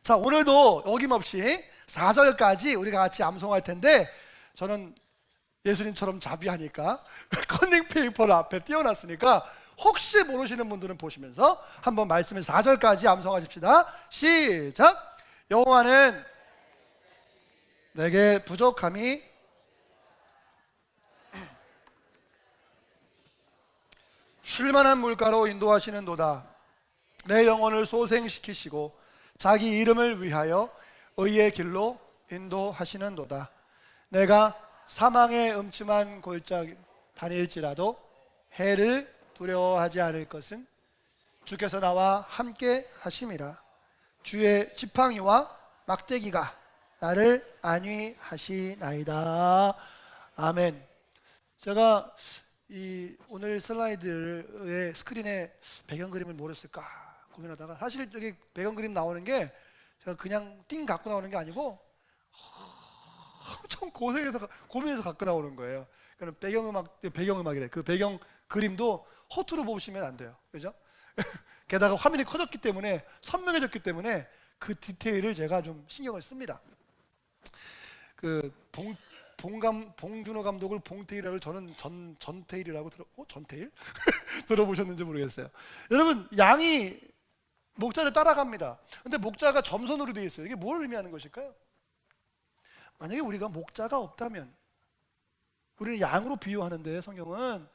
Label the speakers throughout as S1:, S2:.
S1: 자, 오늘도 어김없이 4절까지 우리가 같이 암송할 텐데, 저는 예수님처럼 자비하니까 커닝 페이퍼를 앞에 띄워놨으니까 혹시 모르시는 분들은 보시면서 한번 말씀을 4절까지 암송하십시다. 시작. 여호와는 내게 부족함이 쉴만한 물가로 인도하시는도다. 내 영혼을 소생시키시고 자기 이름을 위하여 의의 길로 인도하시는도다. 내가 사망의 음침한 골짜기 다닐지라도 해를 두려워하지 않을 것은 주께서 나와 함께 하심이라. 주의 지팡이와 막대기가 나를 안위하시나이다. 아멘. 제가 오늘 슬라이드의 스크린에 배경 그림을 뭘 했을까 고민하다가, 사실 저기 배경 그림 나오는 게 제가 그냥 띵 갖고 나오는 게 아니고 엄청 고민해서 갖고 나오는 거예요. 그러니까 배경음악이래. 그 배경 그림도 허투루 보시면 안 돼요. 그죠? 게다가 화면이 커졌기 때문에, 선명해졌기 때문에 그 디테일을 제가 좀 신경을 씁니다. 그 봉준호 감독을 봉테일이라고, 저는 전테일이라고 전테일? 들어보셨는지 모르겠어요. 여러분, 양이 목자를 따라갑니다. 근데 목자가 점선으로 되어 있어요. 이게 뭘 의미하는 것일까요? 만약에 우리가 목자가 없다면, 우리는 양으로 비유하는데 성경은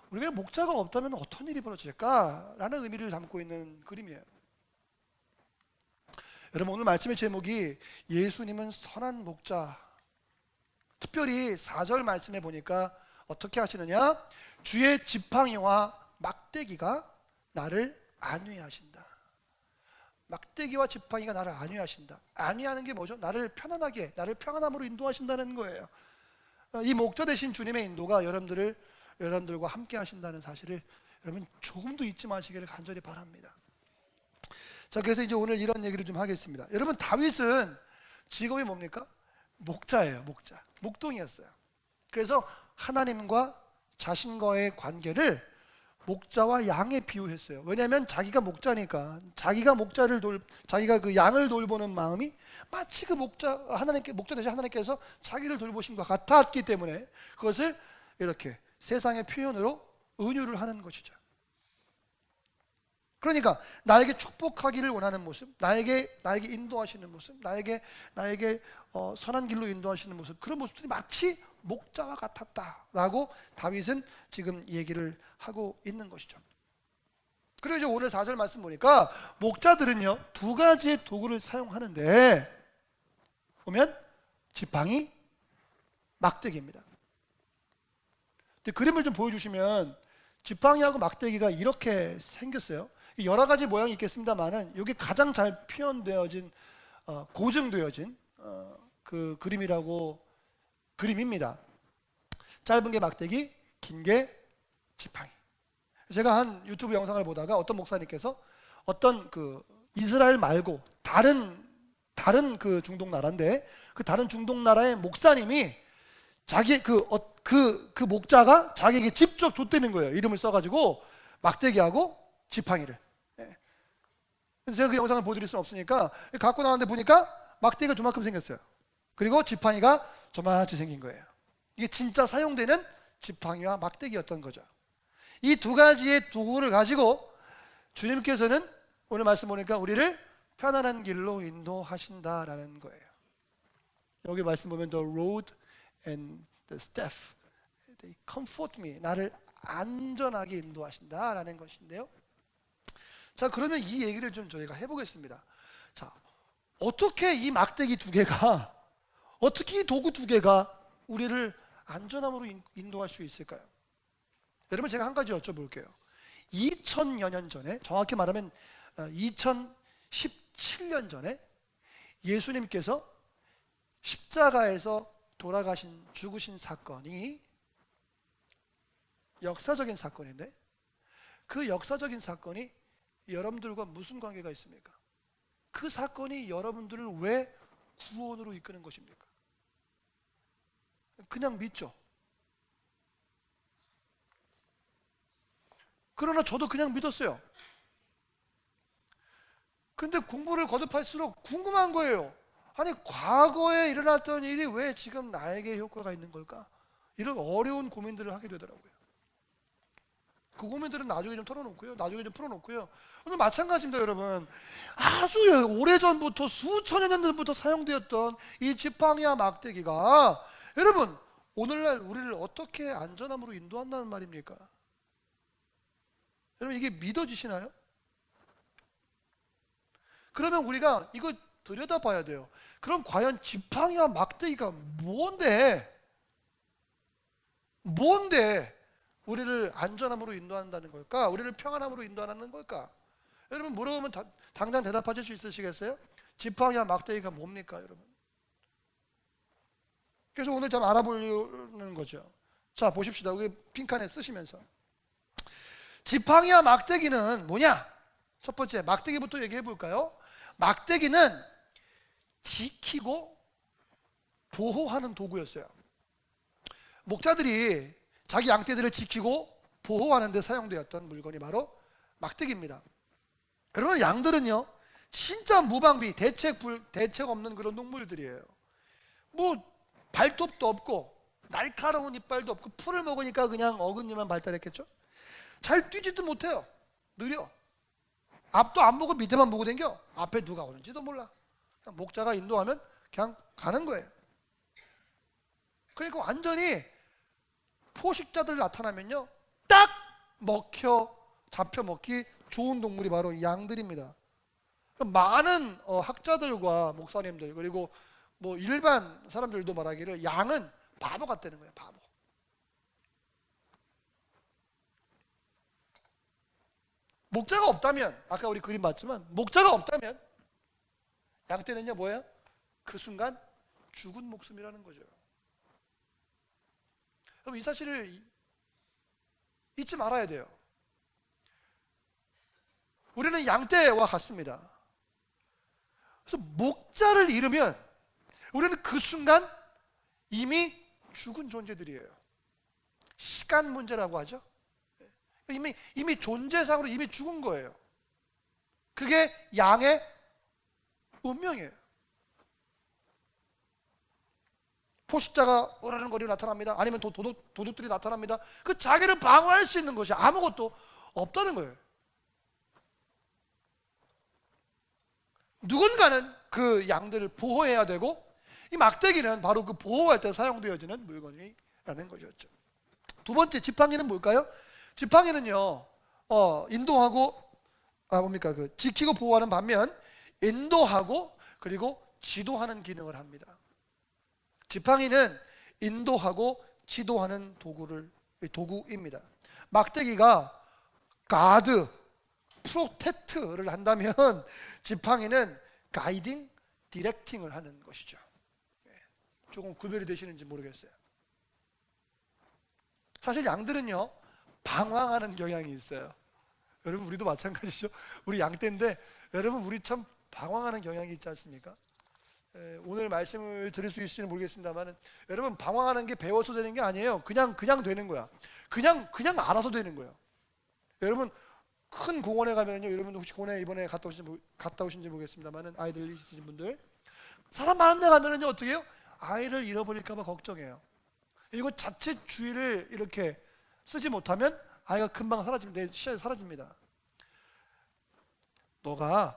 S1: 우리가 목자가 없다면 어떤 일이 벌어질까라는 의미를 담고 있는 그림이에요. 여러분, 오늘 말씀의 제목이 예수님은 선한 목자. 특별히 4절 말씀에 보니까 어떻게 하시느냐? 주의 지팡이와 막대기가 나를 안위하신다. 막대기와 지팡이가 나를 안위하신다. 안위하는 게 뭐죠? 나를 편안하게, 나를 평안함으로 인도하신다는 거예요. 이 목자 되신 주님의 인도가 여러분들과 함께 하신다는 사실을 여러분 조금도 잊지 마시기를 간절히 바랍니다. 자, 그래서 이제 오늘 이런 얘기를 좀 하겠습니다. 여러분, 다윗은 직업이 뭡니까? 목자예요. 목자. 목동이었어요. 그래서 하나님과 자신과의 관계를 목자와 양에 비유했어요. 왜냐하면 자기가 목자니까, 자기가 그 양을 돌보는 마음이 마치 그 목자 대신 하나님께서 자기를 돌보신 것 같았기 때문에 그것을 이렇게 세상의 표현으로 은유를 하는 것이죠. 그러니까 나에게 축복하기를 원하는 모습, 나에게 인도하시는 모습, 나에게 선한 길로 인도하시는 모습, 그런 모습들이 마치 목자와 같았다라고 다윗은 지금 얘기를 하고 있는 것이죠. 그리고 이제 오늘 4절 말씀 보니까 목자들은요, 두 가지의 도구를 사용하는데 보면 지팡이, 막대기입니다. 근데 그림을 좀 보여주시면 지팡이하고 막대기가 이렇게 생겼어요. 여러 가지 모양이 있겠습니다만은 이게 가장 잘 표현되어진, 고증되어진 그 그림입니다. 짧은 게 막대기, 긴 게 지팡이. 제가 한 유튜브 영상을 보다가 어떤 목사님께서 어떤 그 이스라엘 말고 다른 그 중동 나라인데, 그 다른 중동 나라의 목사님이 자기 그 목자가 자기에게 직접 줬다는 거예요. 이름을 써가지고 막대기하고 지팡이를. 제가 그 영상을 보여드릴 수는 없으니까 갖고 나왔는데 보니까 막대기가 저만큼 생겼어요. 그리고 지팡이가 저만치 생긴 거예요. 이게 진짜 사용되는 지팡이와 막대기였던 거죠. 이 두 가지의 도구를 가지고 주님께서는 오늘 말씀 보니까 우리를 편안한 길로 인도하신다라는 거예요. 여기 말씀 보면 the road and the staff, they comfort me, 나를 안전하게 인도하신다라는 것인데요. 자, 그러면 이 얘기를 좀 저희가 해보겠습니다. 자, 어떻게 이 막대기 두 개가, 어떻게 이 도구 두 개가 우리를 안전함으로 인도할 수 있을까요? 여러분, 제가 한 가지 여쭤볼게요. 2000여 년 전에, 정확히 말하면 2017년 전에 예수님께서 십자가에서 죽으신 사건이 역사적인 사건인데, 그 역사적인 사건이 여러분들과 무슨 관계가 있습니까? 그 사건이 여러분들을 왜 구원으로 이끄는 것입니까? 그냥 믿죠. 그러나 저도 그냥 믿었어요. 근데 공부를 거듭할수록 궁금한 거예요. 아니, 과거에 일어났던 일이 왜 지금 나에게 효과가 있는 걸까? 이런 어려운 고민들을 하게 되더라고요. 그 고민들은 나중에 좀 털어놓고요, 나중에 좀 풀어놓고요. 오늘 마찬가지입니다, 여러분. 아주 오래전부터 수천여 년 전부터 사용되었던 이 지팡이와 막대기가 여러분 오늘날 우리를 어떻게 안전함으로 인도한다는 말입니까? 여러분, 이게 믿어지시나요? 그러면 우리가 이거 들여다봐야 돼요. 그럼 과연 지팡이와 막대기가 뭔데 우리를 안전함으로 인도한다는 걸까? 우리를 평안함으로 인도하는 걸까? 여러분, 물어보면 당장 대답하실 수 있으시겠어요? 지팡이와 막대기가 뭡니까, 여러분? 그래서 오늘 좀 알아보려는 거죠. 자, 보십시다. 여기 핑크칸에 쓰시면서 지팡이와 막대기는 뭐냐? 첫 번째, 막대기부터 얘기해 볼까요? 막대기는 지키고 보호하는 도구였어요. 목자들이 자기 양떼들을 지키고 보호하는 데 사용되었던 물건이 바로 막대기입니다. 여러분, 양들은요 진짜 무방비, 대책 없는 그런 동물들이에요. 뭐 발톱도 없고 날카로운 이빨도 없고 풀을 먹으니까 그냥 어금니만 발달했겠죠. 잘 뛰지도 못해요. 느려. 앞도 안 보고 밑에만 보고 댕겨. 앞에 누가 오는지도 몰라. 그냥 목자가 인도하면 그냥 가는 거예요. 그러니까 완전히 포식자들 나타나면요 딱 잡혀 먹기 좋은 동물이 바로 양들입니다. 많은 학자들과 목사님들, 그리고 뭐 일반 사람들도 말하기를 양은 바보 같다는 거예요. 바보. 목자가 없다면, 아까 우리 그림 봤지만 목자가 없다면 양떼는요 뭐예요? 그 순간 죽은 목숨이라는 거죠. 그럼 이 사실을 잊지 말아야 돼요. 우리는 양떼와 같습니다. 그래서 목자를 잃으면 우리는 그 순간 이미 죽은 존재들이에요. 시간 문제라고 하죠. 이미 존재상으로 이미 죽은 거예요. 그게 양의 운명이에요. 포식자가 으르렁거리고 나타납니다. 아니면 도둑들이 나타납니다. 그 자기를 방어할 수 있는 것이 아무것도 없다는 거예요. 누군가는 그 양들을 보호해야 되고, 이 막대기는 바로 그 보호할 때 사용되어지는 물건이라는 것이었죠. 두 번째, 지팡이는 뭘까요? 지팡이는요 인도하고 지키고 보호하는 반면 인도하고 그리고 지도하는 기능을 합니다. 지팡이는 인도하고 지도하는 도구입니다. 막대기가 가드, 프로텍트를 한다면 지팡이는 가이딩, 디렉팅을 하는 것이죠. 조금 구별이 되시는지 모르겠어요. 사실 양들은요 방황하는 경향이 있어요. 여러분, 우리도 마찬가지죠. 우리 양떼인데 여러분, 우리 참 방황하는 경향이 있지 않습니까? 오늘 말씀을 드릴 수 있을지는 모르겠습니다만 여러분, 방황하는 게 배워서 되는 게 아니에요. 그냥 되는 거야. 그냥 알아서 되는 거예요. 여러분, 큰 공원에 가면요, 여러분 혹시 공원에 이번에 갔다 오신지 모르겠습니다만 아이들 있으신 분들, 사람 많은 데 가면은요 어떻게 해요? 아이를 잃어버릴까 봐 걱정해요. 이거 자칫 주의를 이렇게 쓰지 못하면 아이가 금방 내 시야에서 사라집니다. 너가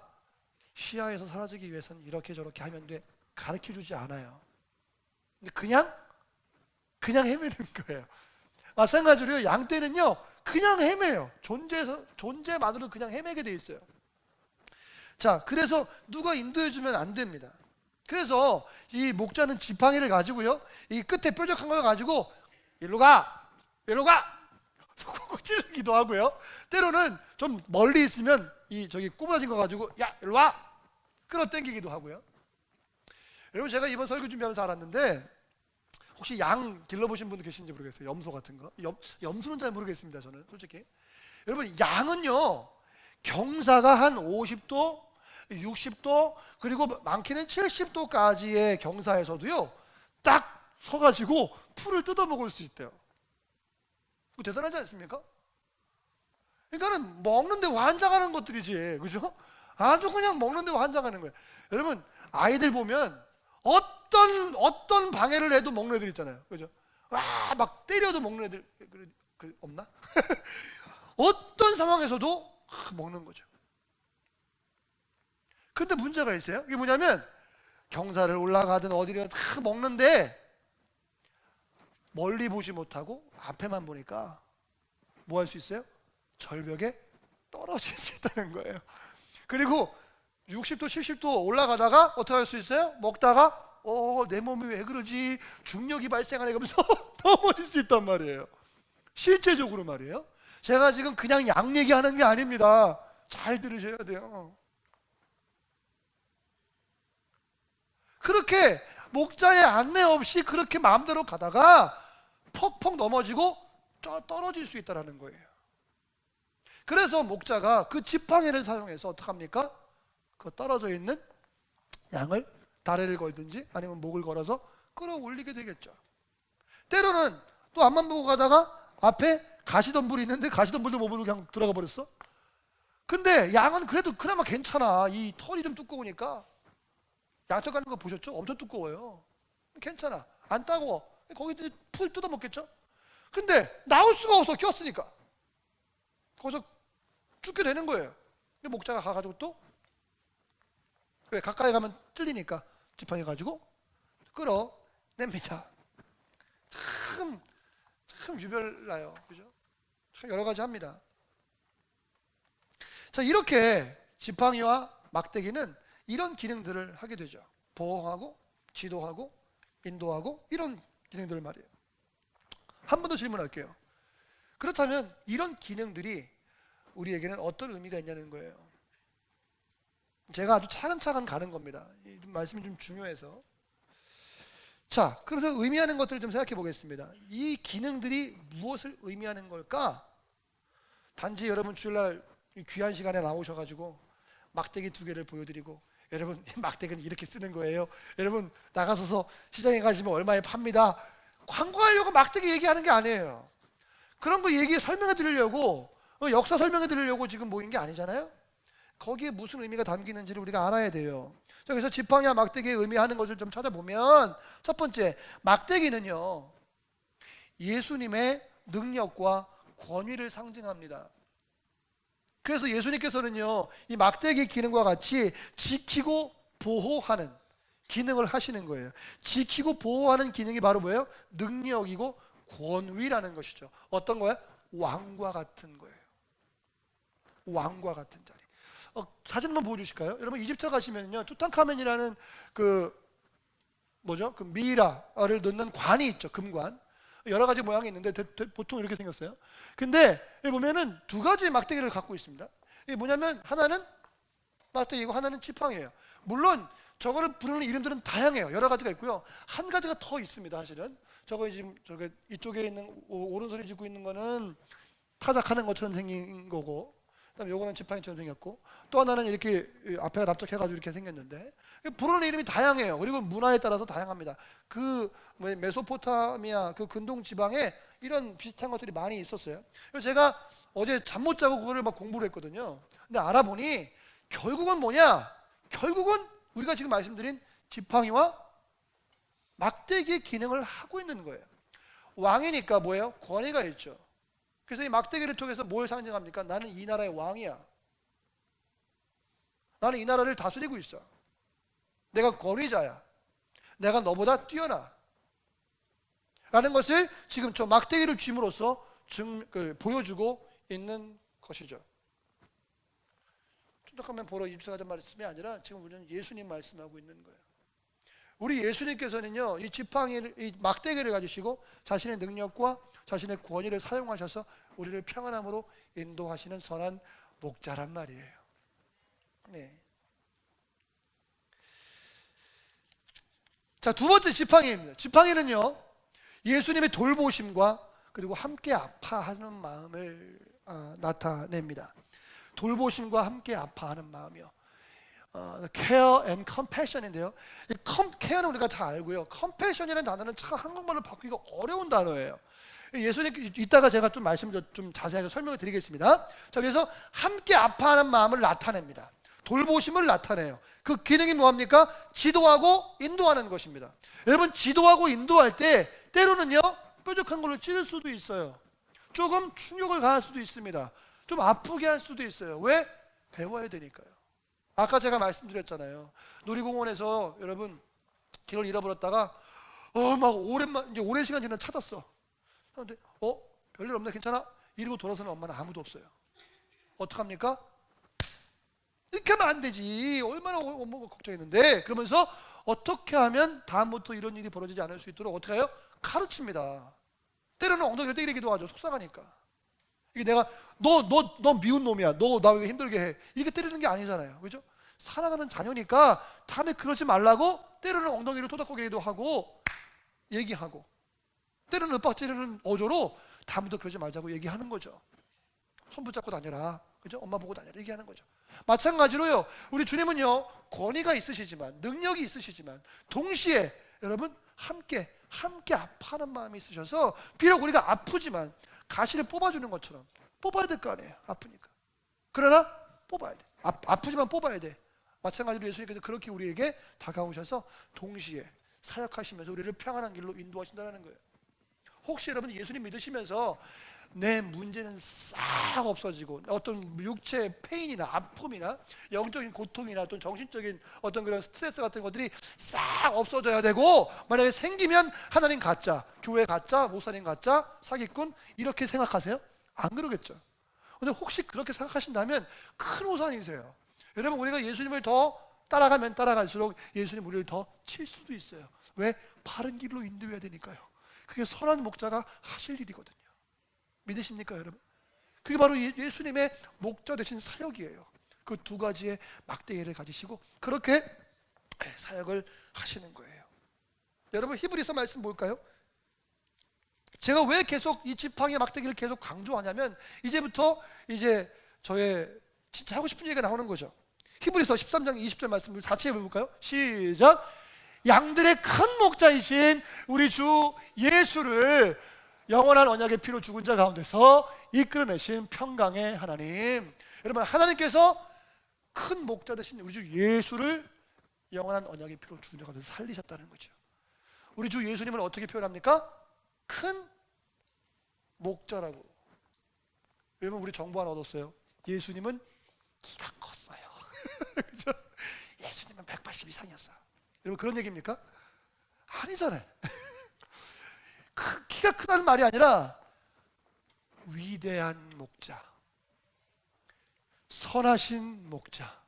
S1: 시야에서 사라지기 위해서는 이렇게 저렇게 하면 돼, 가르쳐주지 않아요. 근데 그냥 헤매는 거예요. 마찬가지로 양떼는요 그냥 헤매요. 존재만으로 그냥 헤매게 돼 있어요. 자, 그래서 누가 인도해주면 안 됩니다. 그래서 이 목자는 지팡이를 가지고요, 이 끝에 뾰족한 걸 가지고 일로 가 콕콕 찌르기도 하고요, 때로는 좀 멀리 있으면 저기 구부러진 거 가지고 야 일로 와 끌어당기기도 하고요. 여러분, 제가 이번 설교 준비하면서 알았는데, 혹시 양 길러보신 분도 계신지 모르겠어요. 염소 같은 거. 염소는 잘 모르겠습니다, 저는 솔직히. 여러분, 양은요 경사가 한 50도, 60도, 그리고 많게는 70도까지의 경사에서도요 딱 서가지고 풀을 뜯어먹을 수 있대요. 그거 대단하지 않습니까? 그러니까는 먹는데 환장하는 것들이지, 그죠? 아주 그냥 먹는데 환장하는 거예요. 여러분, 아이들 보면 어떤 방해를 해도 먹는 애들 있잖아요. 그죠? 와, 막 때려도 먹는 애들 없나? 어떤 상황에서도 먹는 거죠. 근데 문제가 있어요. 이게 뭐냐면 경사를 올라가든 어디를 다 먹는데 멀리 보지 못하고 앞에만 보니까 뭐 할 수 있어요? 절벽에 떨어질 수 있다는 거예요. 그리고 60도 70도 올라가다가 어떻게 할 수 있어요? 먹다가 내 몸이 왜 그러지? 중력이 발생하네 그러면서 넘어질 수 있단 말이에요. 실제적으로 말이에요. 제가 지금 그냥 양 얘기하는 게 아닙니다. 잘 들으셔야 돼요. 그렇게 목자의 안내 없이 그렇게 마음대로 가다가 퍽퍽 넘어지고 떨어질 수 있다는 거예요. 그래서 목자가 그 지팡이를 사용해서 어떻게 합니까? 그 떨어져 있는 양을 다리를 걸든지 아니면 목을 걸어서 끌어올리게 되겠죠. 때로는 또 앞만 보고 가다가 앞에 가시덤불이 있는데 가시덤불도 못 보고 그냥 들어가 버렸어. 근데 양은 그래도 그나마 괜찮아. 이 털이 좀 두꺼우니까. 양털 가는 거 보셨죠? 엄청 두꺼워요. 괜찮아. 안 따가워. 거기 풀 뜯어 먹겠죠? 근데 나올 수가 없어. 꼈으니까. 거기서 죽게 되는 거예요. 근데 목자가 가가지고 또 왜 가까이 가면 찔리니까 지팡이 가지고 끌어냅니다. 참 유별나요. 그죠? 참 여러 가지 합니다. 자, 이렇게 지팡이와 막대기는 이런 기능들을 하게 되죠. 보호하고 지도하고 인도하고 이런 기능들 말이에요. 한 번 더 질문할게요. 그렇다면 이런 기능들이 우리에게는 어떤 의미가 있냐는 거예요. 제가 아주 차근차근 가는 겁니다. 이 말씀이 좀 중요해서. 자, 그래서 의미하는 것들을 좀 생각해 보겠습니다. 이 기능들이 무엇을 의미하는 걸까? 단지 여러분 주일날 귀한 시간에 나오셔가지고 막대기 2개를 보여드리고, 여러분 막대기는 이렇게 쓰는 거예요. 여러분 나가서서 시장에 가시면 얼마에 팝니다. 광고하려고 막대기 얘기하는 게 아니에요. 그런 거 설명해 드리려고, 역사 설명해 드리려고 지금 모인 게 아니잖아요. 거기에 무슨 의미가 담기는지를 우리가 알아야 돼요. 그래서 지팡이와 막대기의 의미하는 것을 좀 찾아보면, 첫 번째, 막대기는요 예수님의 능력과 권위를 상징합니다. 그래서 예수님께서는요 이 막대기 기능과 같이 지키고 보호하는 기능을 하시는 거예요. 지키고 보호하는 기능이 바로 뭐예요? 능력이고 권위라는 것이죠. 어떤 거예요? 왕과 같은 거예요. 왕과 같은 자리. 사진 한번 보여주실까요? 여러분 이집트 가시면요 투탕카멘이라는 그 미이라를 넣는 관이 있죠. 금관. 여러 가지 모양이 있는데 보통 이렇게 생겼어요. 근데 여기 보면은 2가지 막대기를 갖고 있습니다. 이게 뭐냐면 하나는 막대기고 하나는 지팡이에요. 물론 저거를 부르는 이름들은 다양해요. 여러 가지가 있고요. 한 가지가 더 있습니다. 사실은 저거 지금 이쪽에 있는 오른손에 쥐고 있는 거는 타작하는 것처럼 생긴 거고, 그다음에 요거는 지팡이처럼 생겼고, 또 하나는 이렇게 앞에가 납작해가지고 이렇게 생겼는데, 부르는 이름이 다양해요. 그리고 문화에 따라서 다양합니다. 그 메소포타미아 그 근동 지방에 이런 비슷한 것들이 많이 있었어요. 그래서 제가 어제 잠 못 자고 그거를 막 공부를 했거든요. 근데 알아보니 결국은 뭐냐? 결국은 우리가 지금 말씀드린 지팡이와 막대기의 기능을 하고 있는 거예요. 왕이니까 뭐예요? 권위가 있죠. 그래서 이 막대기를 통해서 뭘 상징합니까? 나는 이 나라의 왕이야. 나는 이 나라를 다스리고 있어. 내가 권위자야. 내가 너보다 뛰어나. 라는 것을 지금 저 막대기를 쥐므로써 보여주고 있는 것이죠. 쫀득하면 보러 입수하자는 말씀이 아니라 지금 우리는 예수님 말씀하고 있는 거예요. 우리 예수님께서는요 이 지팡이를, 이 막대기를 가지시고 자신의 능력과 자신의 권위를 사용하셔서 우리를 평안함으로 인도하시는 선한 목자란 말이에요. 네. 자, 2번째 지팡이입니다. 지팡이는요 예수님의 돌보심과 그리고 함께 아파하는 마음을 나타냅니다. 돌보심과 함께 아파하는 마음이요. care and compassion인데요. 이 care는 우리가 다 알고요. compassion이라는 단어는 참 한국말로 바꾸기가 어려운 단어예요. 예수님 이따가 제가 좀 말씀을 좀 자세하게 설명을 드리겠습니다. 자, 그래서 함께 아파하는 마음을 나타냅니다. 돌보심을 나타내요. 그 기능이 뭐합니까? 지도하고 인도하는 것입니다. 여러분, 지도하고 인도할 때 때로는요 뾰족한 걸로 찌를 수도 있어요. 조금 충격을 가할 수도 있습니다. 좀 아프게 할 수도 있어요. 왜? 배워야 되니까요. 아까 제가 말씀드렸잖아요. 놀이공원에서 여러분 길을 잃어버렸다가 막 이제 오랜 시간 지나 찾았어. 그런데 별일 없네, 괜찮아? 이러고 돌아서는 엄마는 아무도 없어요. 어떡합니까? 이렇게 하면 안 되지. 얼마나 엄마가 걱정했는데. 그러면서 어떻게 하면 다음부터 이런 일이 벌어지지 않을 수 있도록 어떻게 해요? 가르칩니다. 때로는 엉덩이를 때리기도 하죠. 속상하니까. 이게 내가 너 미운 놈이야. 너 나 왜 힘들게 해. 이렇게 때리는 게 아니잖아요. 그죠? 사랑하는 자녀니까 다음에 그러지 말라고 때로는 엉덩이를 토닥거리기도 하고 얘기하고, 때로는 윽박지르는 어조로 다음부터 그러지 말자고 얘기하는 거죠. 손 붙잡고 다녀라. 그죠? 엄마 보고 다녀라. 얘기하는 거죠. 마찬가지로요. 우리 주님은요. 권위가 있으시지만, 능력이 있으시지만 동시에 여러분 함께 아파하는 마음이 있으셔서 비록 우리가 아프지만 가시를 뽑아주는 것처럼 뽑아야 될 거 아니에요. 아프니까. 그러나 뽑아야 돼. 아프지만 뽑아야 돼. 마찬가지로 예수님께서 그렇게 우리에게 다가오셔서 동시에 사역하시면서 우리를 평안한 길로 인도하신다는 거예요. 혹시 여러분 예수님 믿으시면서 내 문제는 싹 없어지고 어떤 육체의 페인이나 아픔이나 영적인 고통이나 어떤 정신적인 어떤 그런 스트레스 같은 것들이 싹 없어져야 되고, 만약에 생기면 하나님 가짜, 교회 가짜, 목사님 가짜, 사기꾼 이렇게 생각하세요? 안 그러겠죠. 근데 혹시 그렇게 생각하신다면 큰 오산이세요. 여러분, 우리가 예수님을 더 따라가면 따라갈수록 예수님 우리를 더 칠 수도 있어요. 왜? 바른 길로 인도해야 되니까요. 그게 선한 목자가 하실 일이거든요. 믿으십니까 여러분? 그게 바로 예수님의 목자 되신 사역이에요. 그 두 가지의 막대기를 가지시고 그렇게 사역을 하시는 거예요. 여러분, 히브리서 말씀 볼까요? 제가 왜 계속 이 지팡이 막대기를 계속 강조하냐면 이제부터 이제 저의 진짜 하고 싶은 얘기가 나오는 거죠. 히브리서 13장 20절 말씀을 같이 해볼까요? 시작. 양들의 큰 목자이신 우리 주 예수를 영원한 언약의 피로 죽은 자 가운데서 이끌어내신 평강의 하나님. 여러분, 하나님께서 큰 목자 되신 우리 주 예수를 영원한 언약의 피로 죽은 자 가운데서 살리셨다는 거죠. 우리 주 예수님을 어떻게 표현합니까? 큰 목자라고. 여러분, 우리 정보 하나 얻었어요. 예수님은 키가 컸어요. 그죠? 예수님은 180 이상이었어요. 여러분, 그런 얘기입니까? 아니잖아요. 키가 크다는 말이 아니라 위대한 목자, 선하신 목자,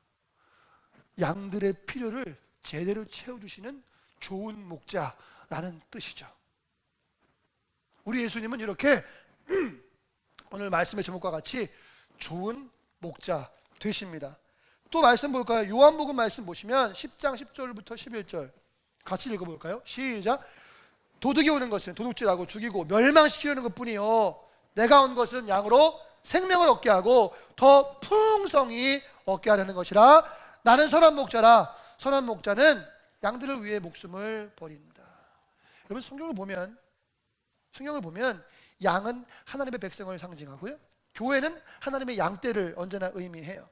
S1: 양들의 필요를 제대로 채워주시는 좋은 목자라는 뜻이죠. 우리 예수님은 이렇게 오늘 말씀의 제목과 같이 좋은 목자 되십니다. 또 말씀 볼까요? 요한복음 말씀 보시면 10장 10절부터 11절 같이 읽어볼까요? 시작. 도둑이 오는 것은 도둑질하고 죽이고 멸망시키려는 것뿐이요, 내가 온 것은 양으로 생명을 얻게 하고 더 풍성히 얻게 하려는 것이라. 나는 선한 목자라. 선한 목자는 양들을 위해 목숨을 버린다. 여러분, 성경을 보면 양은 하나님의 백성을 상징하고요, 교회는 하나님의 양떼를 언제나 의미해요.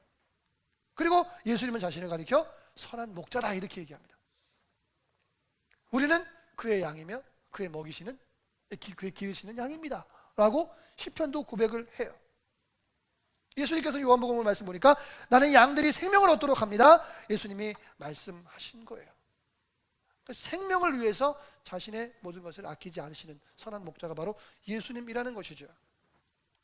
S1: 그리고 예수님은 자신을 가리켜 선한 목자다 이렇게 얘기합니다. 우리는 그의 양이며 그의 먹이시는, 그의 기르시는 양입니다 라고 시편도 고백을 해요. 예수님께서 요한복음을 말씀 보니까 나는 양들이 생명을 얻도록 합니다. 예수님이 말씀하신 거예요. 생명을 위해서 자신의 모든 것을 아끼지 않으시는 선한 목자가 바로 예수님이라는 것이죠.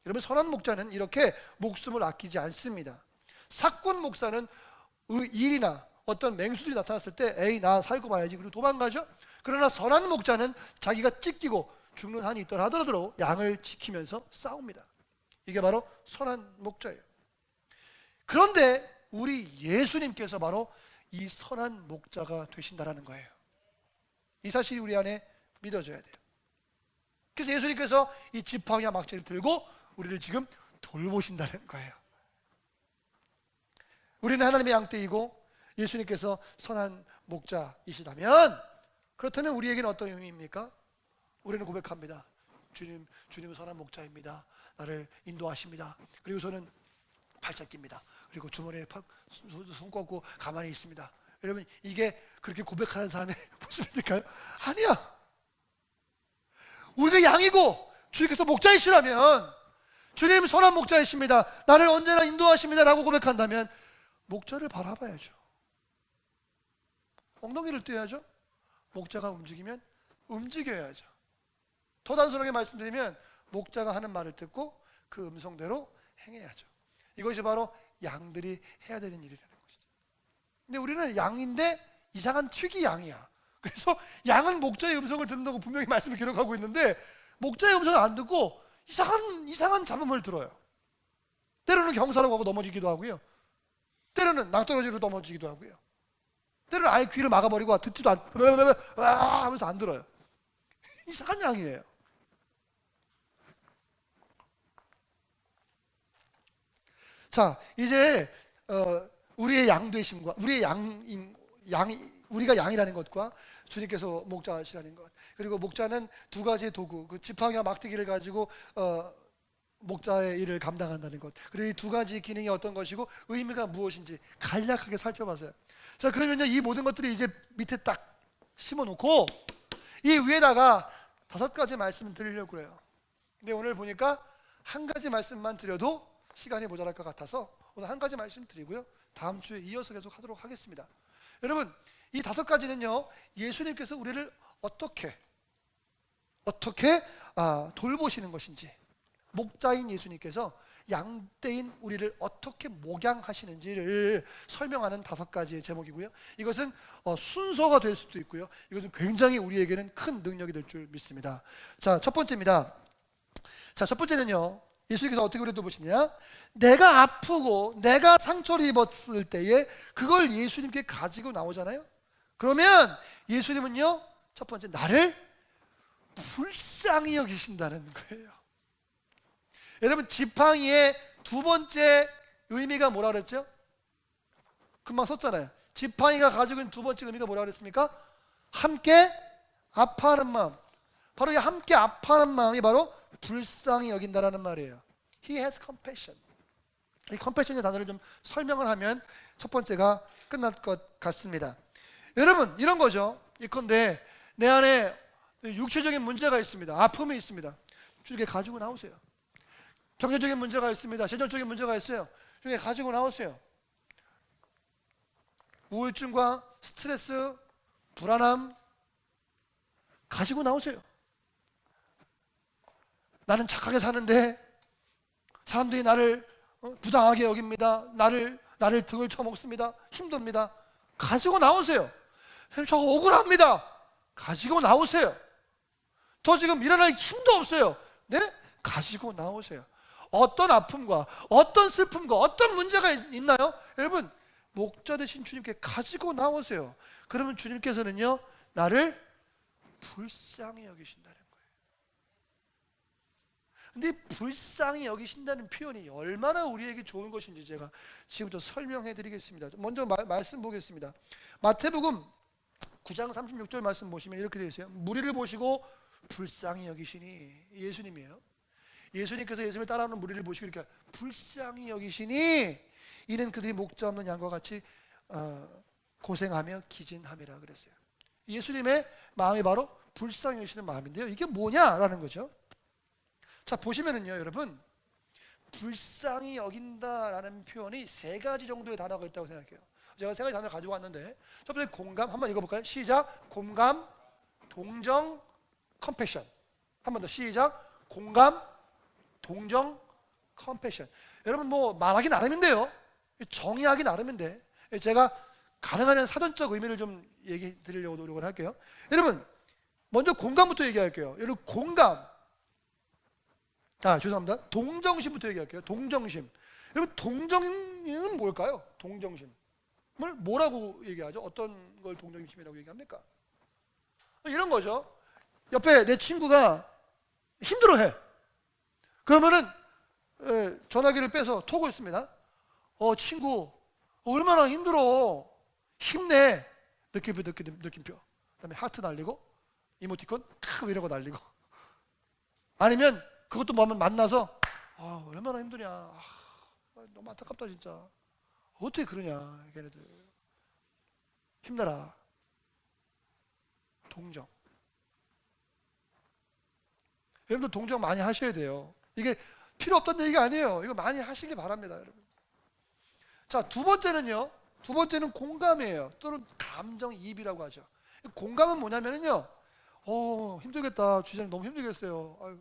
S1: 여러분, 선한 목자는 이렇게 목숨을 아끼지 않습니다. 사꾼 목사는 일이나 어떤 맹수들이 나타났을 때 에이 나 살고 봐야지 그리고 도망가죠. 그러나 선한 목자는 자기가 찢기고 죽는 한이 있더라 하더라도 양을 지키면서 싸웁니다. 이게 바로 선한 목자예요. 그런데 우리 예수님께서 바로 이 선한 목자가 되신다라는 거예요. 이 사실이 우리 안에 믿어져야 돼요. 그래서 예수님께서 이 지팡이와 막대기를 들고 우리를 지금 돌보신다는 거예요. 우리는 하나님의 양떼이고 예수님께서 선한 목자이시다면, 그렇다면 우리에게는 어떤 의미입니까? 우리는 고백합니다. 주님은 선한 목자입니다. 나를 인도하십니다. 그리고 저는 팔짱 낍니다. 그리고 주머니에 손 꽂고 가만히 있습니다. 여러분, 이게 그렇게 고백하는 사람의 모습일까요? 아니야. 우리가 양이고 주님께서 목자이시라면, 주님 선한 목자이십니다, 나를 언제나 인도하십니다 라고 고백한다면 목자를 바라봐야죠. 엉덩이를 떼야죠. 목자가 움직이면 움직여야죠. 더 단순하게 말씀드리면 목자가 하는 말을 듣고 그 음성대로 행해야죠. 이것이 바로 양들이 해야 되는 일이라는 것이죠. 근데 우리는 양인데 이상한 튀기 양이야. 그래서 양은 목자의 음성을 듣는다고 분명히 말씀을 기록하고 있는데 목자의 음성을 안 듣고 이상한 잡음을 들어요. 때로는 경사로 가고 넘어지기도 하고요, 때로는 낭떠러지로 넘어지기도 하고요, 때로는 아예 귀를 막아버리고 듣지도 하면서 안 들어요. 이상한 양이에요. 자, 이제 우리의 양 되심과 우리가 양이라는 것과 주님께서 목자시라는 것, 그리고 목자는 두 가지의 도구, 그 지팡이와 막대기를 가지고 목자의 일을 감당한다는 것, 그리고 이 두 가지 기능이 어떤 것이고 의미가 무엇인지 간략하게 살펴봤어요. 자, 그러면요, 이 모든 것들이 이제 밑에 딱 심어놓고 이 위에다가 5가지 말씀을 드리려고 해요. 근데 오늘 보니까 한 가지 말씀만 드려도 시간이 모자랄 것 같아서 오늘 한 가지 말씀 드리고요, 다음 주에 이어서 계속 하도록 하겠습니다. 여러분, 이 5가지는요 예수님께서 우리를 어떻게 돌보시는 것인지, 목자인 예수님께서 양떼인 우리를 어떻게 목양하시는지를 설명하는 5가지의 제목이고요, 이것은 순서가 될 수도 있고요, 이것은 굉장히 우리에게는 큰 능력이 될 줄 믿습니다. 자, 첫 번째입니다. 자, 첫 번째는요, 예수님께서 어떻게 우리를 돌보시냐, 내가 아프고 내가 상처를 입었을 때에 그걸 예수님께 가지고 나오잖아요. 그러면 예수님은요, 첫 번째, 나를 불쌍히 여기신다는 거예요. 여러분, 지팡이의 두 번째 의미가 뭐라 그랬죠? 금방 썼잖아요. 지팡이가 가지고 있는 두 번째 의미가 뭐라 그랬습니까? 함께 아파하는 마음. 바로 이 함께 아파하는 마음이 바로 불쌍히 여긴다라는 말이에요. He has compassion. 이 compassion의 단어를 좀 설명을 하면 첫 번째가 끝날 것 같습니다. 여러분, 이런 거죠. 예컨대 내 안에 육체적인 문제가 있습니다. 아픔이 있습니다. 주님께 가지고 나오세요. 경제적인 문제가 있습니다. 재정적인 문제가 있어요. 주님께 가지고 나오세요. 우울증과 스트레스, 불안함 가지고 나오세요. 나는 착하게 사는데 사람들이 나를 부당하게 여깁니다. 나를 등을 쳐먹습니다. 힘듭니다. 가지고 나오세요. 저 억울합니다. 가지고 나오세요. 더 지금 일어날 힘도 없어요. 네? 가지고 나오세요. 어떤 아픔과 어떤 슬픔과 어떤 문제가 있나요? 여러분, 목자 되신 주님께 가지고 나오세요. 그러면 주님께서는요, 나를 불쌍히 여기신다는 거예요. 근데 불쌍히 여기신다는 표현이 얼마나 우리에게 좋은 것인지 제가 지금부터 설명해 드리겠습니다. 먼저 말씀 보겠습니다. 마태복음 9장 36절 말씀 보시면 이렇게 되어 있어요. 무리를 보시고 불쌍히 여기시니, 예수님이에요. 예수님께서 예수님을 따라오는 무리를 보시고 이렇게 불쌍히 여기시니 이는 그들이 목자 없는 양과 같이 고생하며 기진함이라 그랬어요. 예수님의 마음이 바로 불쌍히 여기시는 마음인데요, 이게 뭐냐라는 거죠. 자, 보시면은요, 여러분, 불쌍히 여긴다라는 표현이 3가지 정도의 단어가 있다고 생각해요. 제가 3가지 단어를 가지고 왔는데, 첫 번째 공감, 한번 읽어볼까요? 시작. 공감, 동정, 컴패션. 한 번 더 시작. 공감, 동정, 컴패션. 여러분, 뭐 말하기 나름인데요, 정의하기 나름인데 제가 가능하면 사전적 의미를 좀 얘기해 드리려고 노력을 할게요. 여러분, 먼저 공감부터 얘기할게요. 여러분, 공감, 죄송합니다. 동정심부터 얘기할게요. 동정심. 여러분, 동정심은 뭘까요? 동정심. 뭐라고 얘기하죠? 어떤 걸 동정심이라고 얘기합니까? 이런 거죠. 옆에 내 친구가 힘들어해. 그러면은 전화기를 빼서 톡을 씁니다. 친구, 얼마나 힘들어. 힘내. 느낌표. 그다음에 하트 날리고, 이모티콘 이러고 날리고. 아니면 그것도 뭐 하면 만나서 얼마나 힘드냐. 너무 안타깝다 진짜. 어떻게 그러냐 걔네들. 힘내라. 동정. 여러분들 동정 많이 하셔야 돼요. 이게 필요 없다는 얘기가 아니에요. 이거 많이 하시길 바랍니다, 여러분. 자, 두 번째는요. 두 번째는 공감이에요. 또는 감정이입이라고 하죠. 공감은 뭐냐면요. 힘들겠다. 주장님 너무 힘들겠어요. 아유.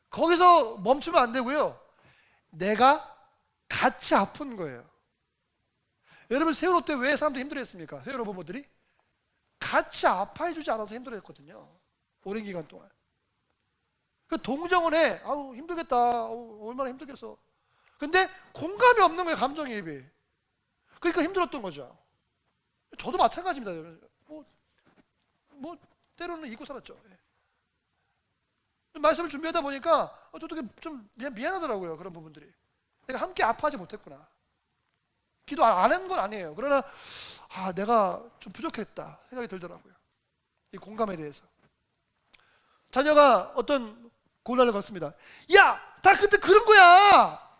S1: 거기서 멈추면 안 되고요. 내가 같이 아픈 거예요. 여러분 세월호 때 왜 사람들이 힘들어했습니까? 세월호 부모들이 같이 아파해주지 않아서 힘들어했거든요. 오랜 기간 동안. 그 동정을 해. 아우 힘들겠다. 얼마나 힘들겠어. 근데 공감이 없는 거예요. 감정이입이. 그러니까 힘들었던 거죠. 저도 마찬가지입니다. 뭐 때로는 잊고 살았죠. 말씀을 준비하다 보니까 저도 좀 미안하더라고요. 그런 부분들이. 내가 함께 아파하지 못했구나. 기도 안 한 건 아니에요. 그러나 내가 좀 부족했다 생각이 들더라고요. 이 공감에 대해서. 자녀가 어떤 고난을 겪습니다. 야, 다 그때 그런 거야.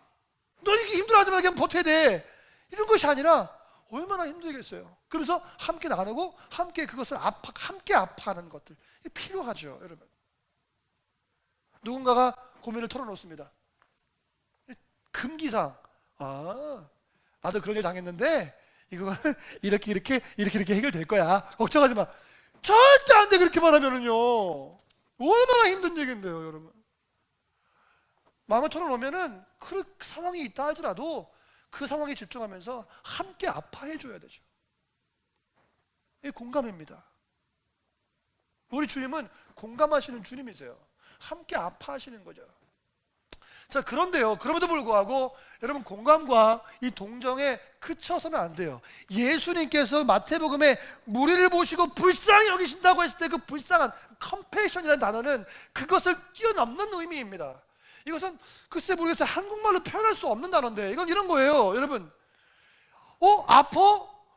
S1: 너 이렇게 힘들어하지 말고 그냥 버텨야 돼. 이런 것이 아니라 얼마나 힘들겠어요. 그래서 함께 나누고 함께 그것을 함께 아파하는 것들 이게 필요하죠, 여러분. 누군가가 고민을 털어놓습니다. 금기상, 나도 그런 일 당했는데 이거는 이렇게 해결될 거야. 걱정하지 마. 절대 안 돼. 그렇게 말하면은요 얼마나 힘든 얘기인데요, 여러분. 마음을 털어놓으면은 그 상황이 있다 할지라도 그 상황에 집중하면서 함께 아파해 줘야 되죠. 이게 공감입니다. 우리 주님은 공감하시는 주님이세요. 함께 아파하시는 거죠. 자, 그런데요, 그럼에도 불구하고 여러분 공감과 이 동정에 그쳐서는 안 돼요. 예수님께서 마태복음에 무리를 보시고 불쌍히 여기신다고 했을 때 그 불쌍한 컴패션이라는 단어는 그것을 뛰어넘는 의미입니다. 이것은 글쎄 모르겠어요. 한국말로 표현할 수 없는 단어인데 이건 이런 거예요, 여러분. 아파?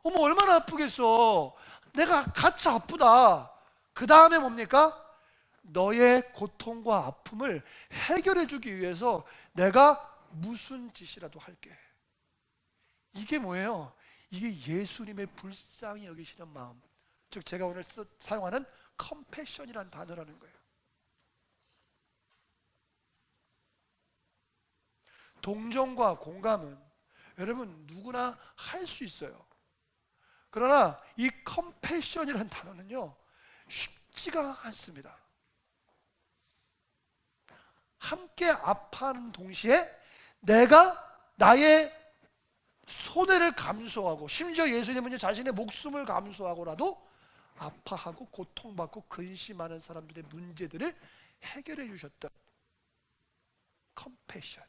S1: 어머 얼마나 아프겠어. 내가 같이 아프다. 그 다음에 뭡니까? 너의 고통과 아픔을 해결해 주기 위해서 내가 무슨 짓이라도 할게. 이게 뭐예요? 이게 예수님의 불쌍히 여기시는 마음, 즉 제가 오늘 사용하는 컴패션이라는 단어라는 거예요. 동정과 공감은 여러분 누구나 할 수 있어요. 그러나 이 컴패션이라는 단어는요 쉽지가 않습니다. 함께 아파하는 동시에 내가 나의 손해를 감수하고, 심지어 예수님은 자신의 목숨을 감수하고라도 아파하고 고통받고 근심하는 사람들의 문제들을 해결해 주셨던 컴패션.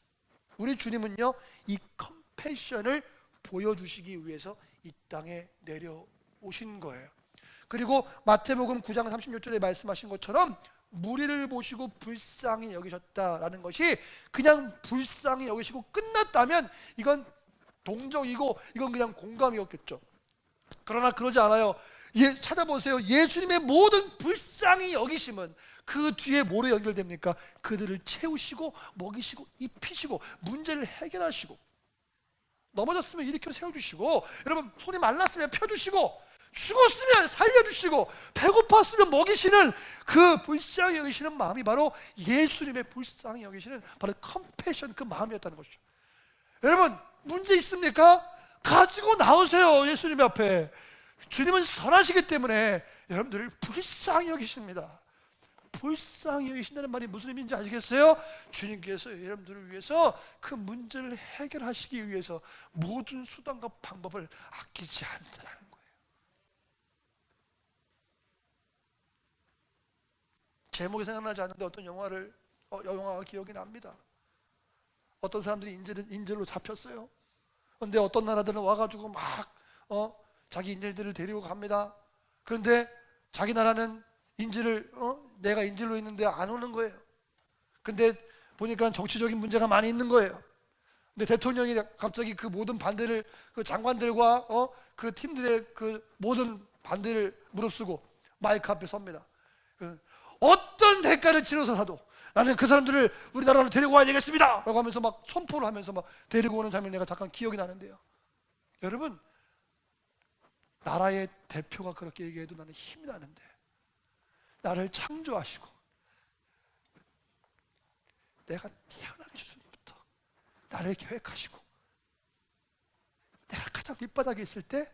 S1: 우리 주님은요 이 컴패션을 보여주시기 위해서 이 땅에 내려오신 거예요. 그리고 마태복음 9장 36절에 말씀하신 것처럼 무리를 보시고 불쌍히 여기셨다라는 것이 그냥 불쌍히 여기시고 끝났다면 이건 동정이고 이건 그냥 공감이었겠죠. 그러나 그러지 않아요. 찾아보세요. 예수님의 모든 불쌍히 여기심은 그 뒤에 뭐로 연결됩니까? 그들을 채우시고 먹이시고 입히시고 문제를 해결하시고, 넘어졌으면 일으켜 세워주시고, 여러분 손이 말랐으면 펴주시고, 죽었으면 살려주시고, 배고팠으면 먹이시는 그 불쌍히 여기시는 마음이 바로 예수님의 불쌍히 여기시는 바로 컴패션, 그 마음이었다는 것이죠. 여러분 문제 있습니까? 가지고 나오세요. 예수님 앞에. 주님은 선하시기 때문에 여러분들을 불쌍히 여기십니다. 불쌍히 여기신다는 말이 무슨 의미인지 아시겠어요? 주님께서 여러분들을 위해서 그 문제를 해결하시기 위해서 모든 수단과 방법을 아끼지 않는다는 거예요. 제목이 생각나지 않는데 어떤 영화가 기억이 납니다. 어떤 사람들이 인질로 잡혔어요. 그런데 어떤 나라들은 와가지고 막 자기 인질들을 데리고 갑니다. 그런데 자기 나라는 내가 인질로 있는데 안 오는 거예요. 근데 보니까 정치적인 문제가 많이 있는 거예요. 근데 대통령이 갑자기 그 모든 반대를, 그 장관들과 그 팀들의 그 모든 반대를 무릅쓰고 마이크 앞에 섭니다. 어떤 대가를 치러서라도 나는 그 사람들을 우리나라로 데리고 와야 되겠습니다 라고 하면서 막 선포를 하면서 막 데리고 오는 장면 내가 잠깐 기억이 나는데요. 여러분, 나라의 대표가 그렇게 얘기해도 나는 힘이 나는데, 나를 창조하시고 내가 태어나기 전부터 나를 계획하시고 내가 가장 밑바닥에 있을 때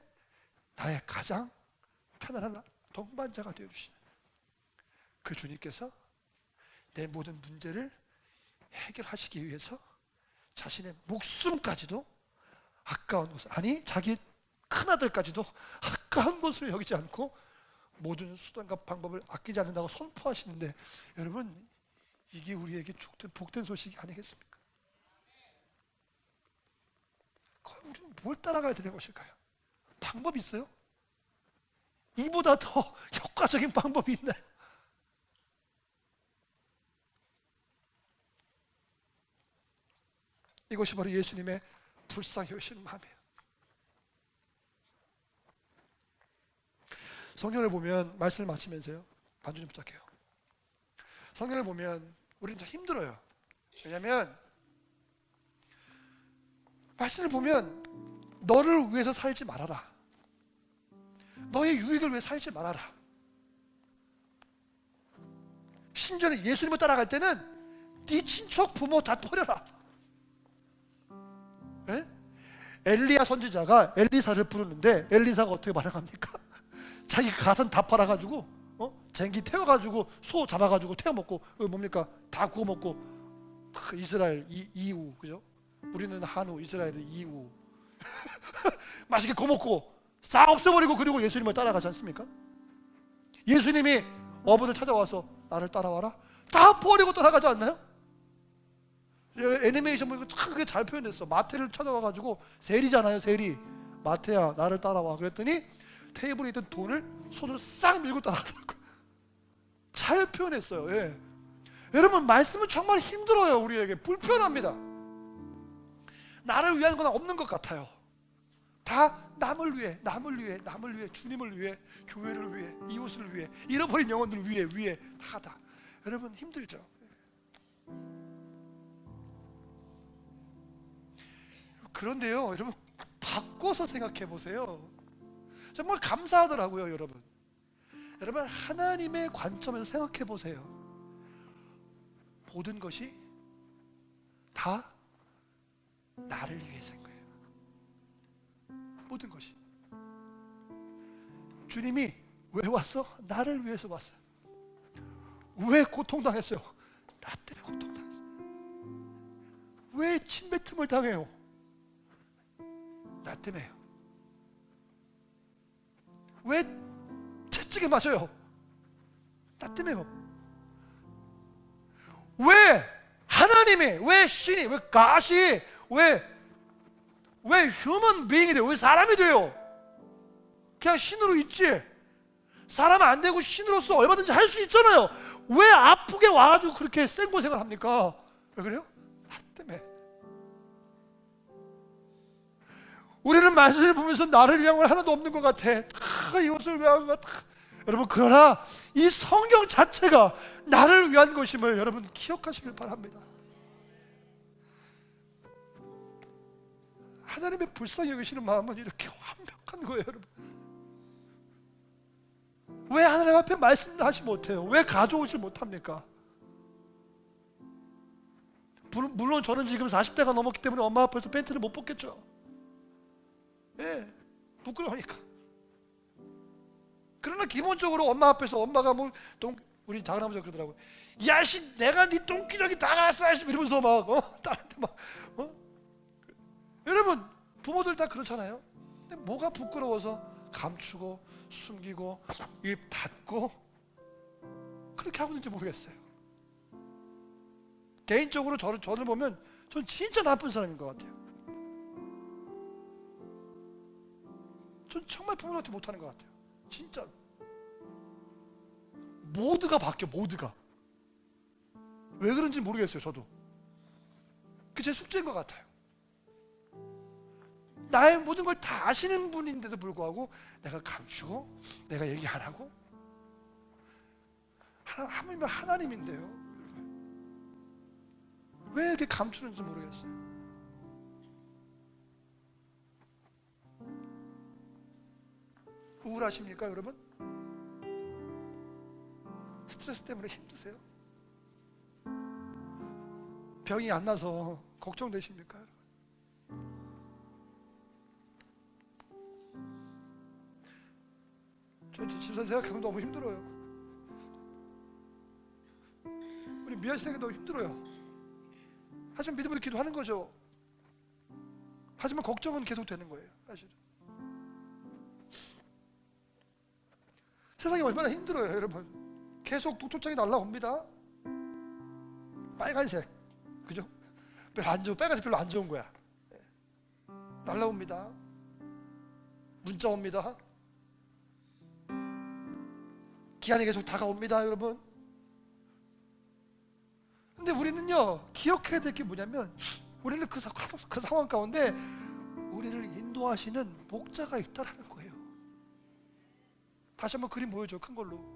S1: 나의 가장 편안한 동반자가 되어주시는 그 주님께서 내 모든 문제를 해결하시기 위해서 자신의 목숨까지도 아까운 것을, 아니 자기 큰아들까지도 아까운 것을 여기지 않고 모든 수단과 방법을 아끼지 않는다고 선포하시는데, 여러분, 이게 우리에게 복된 소식이 아니겠습니까? 그럼 우리는 뭘 따라가야 되는 것일까요? 방법이 있어요? 이보다 더 효과적인 방법이 있나요? 이것이 바로 예수님의 불쌍히 여기시는 마음이에요. 성경을 보면, 말씀을 마치면서요, 반주 좀 부탁해요. 성경을 보면 우리는 참 힘들어요. 왜냐하면 말씀을 보면 너를 위해서 살지 말아라, 너의 유익을 위해 살지 말아라. 심지어는 예수님을 따라갈 때는 네 친척 부모 다 버려라. 에? 엘리야 선지자가 엘리사를 부르는데 엘리사가 어떻게 반응합니까? 자기 가선 다 팔아가지고 쟁기 태워가지고 소 잡아가지고 태워 먹고, 뭡니까? 다 구워 먹고. 이스라엘 이후, 그죠? 우리는 한우, 이스라엘은 이후. 맛있게 구워 먹고 싹 없애버리고, 그리고 예수님을 따라가지 않습니까? 예수님이 어부들 찾아와서 나를 따라와라, 다 버리고 따라가지 않나요? 애니메이션 보니까 참 그게 잘 표현됐어. 마태를 찾아와가지고, 세리잖아요, 세리. 마태야, 나를 따라와. 그랬더니 테이블에 있던 돈을 손으로 싹 밀고 따라가더라고요. 잘 표현했어요. 예. 여러분, 말씀은 정말 힘들어요. 우리에게 불편합니다. 나를 위한 건 없는 것 같아요. 다 남을 위해, 남을 위해, 남을 위해, 주님을 위해, 교회를 위해, 이웃을 위해, 잃어버린 영혼들 위해 다. 여러분, 힘들죠. 그런데요, 여러분, 바꿔서 생각해 보세요. 정말 감사하더라고요. 여러분, 하나님의 관점에서 생각해 보세요. 모든 것이 다 나를 위해서인 거예요. 모든 것이. 주님이 왜 왔어? 나를 위해서 왔어요. 왜 고통당했어요? 나 때문에 고통당했어요. 왜 침뱉음을 당해요? 나 때문에요. 왜 채찍에 맞아요? 나 때문에요. 왜 하나님이, 왜 신이, 왜 가시, 왜 휴먼 비잉이 돼요? 왜 사람이 돼요? 그냥 신으로 있지. 사람 안 되고 신으로서 얼마든지 할 수 있잖아요. 왜 아프게 와가지고 그렇게 생고생을 합니까? 왜 그래요? 나 때문에. 우리는 말씀을 보면서 나를 위한 건 하나도 없는 것 같아. 다 이것을 위한 것 같아. 여러분, 그러나 이 성경 자체가 나를 위한 것임을 여러분 기억하시길 바랍니다. 하나님의 불쌍히 여기시는 마음은 이렇게 완벽한 거예요. 여러분, 왜 하나님 앞에 말씀하지 못해요? 왜 가져오질 못합니까? 물론 저는 지금 40대가 넘었기 때문에 엄마 앞에서 팬티를 못 벗겠죠. 예, 부끄러우니까. 그러나 기본적으로 엄마 앞에서, 엄마가 우리 작은아버지가 그러더라고요. 야씨, 내가 네 똥기저귀 다 갔어 이러면서 막 딸한테 막 여러분, 부모들 다 그렇잖아요. 근데 뭐가 부끄러워서 감추고 숨기고 입 닫고 그렇게 하고 있는지 모르겠어요. 개인적으로 저를 보면 전 진짜 나쁜 사람인 것 같아요. 전 정말 부모한테 못하는 것 같아요. 진짜 모두가 바뀌어. 모두가 왜 그런지 모르겠어요. 저도 그게 제 숙제인 것 같아요. 나의 모든 걸 다 아시는 분인데도 불구하고 내가 감추고 내가 얘기 안 하고. 하나님이면 하나님인데요. 왜 이렇게 감추는지 모르겠어요. 우울하십니까 여러분? 스트레스 때문에 힘드세요? 병이 안 나서 걱정되십니까 여러분? 저 집사 생각하면 너무 힘들어요. 우리 미아씨 생각 너무 힘들어요. 하지만 믿음으로 기도하는 거죠. 하지만 걱정은 계속 되는 거예요 사실은. 세상이 얼마나 힘들어요 여러분. 계속 독초장이 날라옵니다. 빨간색, 그죠? 별로 안 좋은, 빨간색 별로 안 좋은 거야. 날라옵니다. 문자 옵니다. 기한이 계속 다가옵니다 여러분. 근데 우리는요 기억해야 될 게 뭐냐면, 우리는 그 상황 가운데 우리를 인도하시는 목자가 있다라는 거예요. 다시 한번 그림 보여줘, 큰 걸로.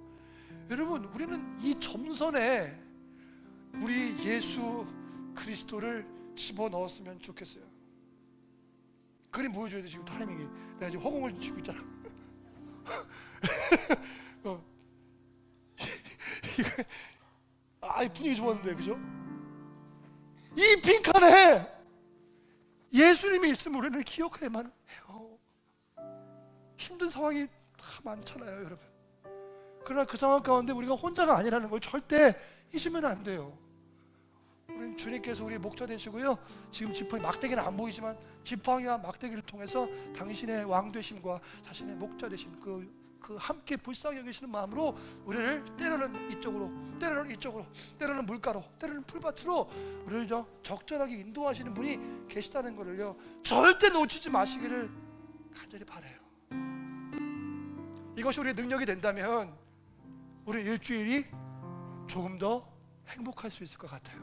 S1: 여러분, 우리는 이 점선에 우리 예수 그리스도를 집어넣었으면 좋겠어요. 그림 보여줘야 돼. 지금 타이밍이, 내가 지금 허공을 치고 있잖아. 이 분위기 좋았는데, 그죠? 이 빈칸에 예수님이 있으면 우리는 기억해야만 해요. 힘든 상황이 다 많잖아요 여러분. 그러나 그 상황 가운데 우리가 혼자가 아니라는 걸 절대 잊으면 안 돼요. 우리는 주님께서 우리의 목자 되시고요, 지금 지팡이, 막대기는 안 보이지만 지팡이와 막대기를 통해서 당신의 왕 되심과 자신의 목자 되심, 그 함께 불쌍히 여기시는 마음으로 우리를 때로는 이쪽으로, 때로는 이쪽으로, 때로는 물가로, 때로는 풀밭으로 우리를 적절하게 인도하시는 분이 계시다는 것을요 절대 놓치지 마시기를 간절히 바라요. 이것이 우리의 능력이 된다면 우리 일주일이 조금 더 행복할 수 있을 것 같아요.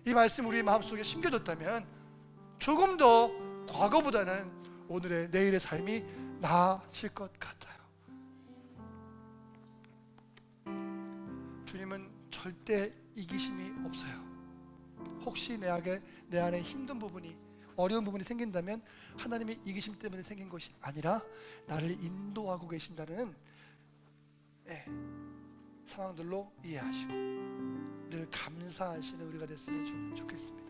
S1: 이 말씀 우리 마음속에 심겨졌다면 조금 더 과거보다는 오늘의, 내일의 삶이 나아질 것 같아요. 주님은 절대 이기심이 없어요. 혹시 내 안에 힘든 부분이, 어려운 부분이 생긴다면 하나님의 이기심 때문에 생긴 것이 아니라 나를 인도하고 계신다는 상황들로 이해하시고 늘 감사하시는 우리가 됐으면 좋겠습니다.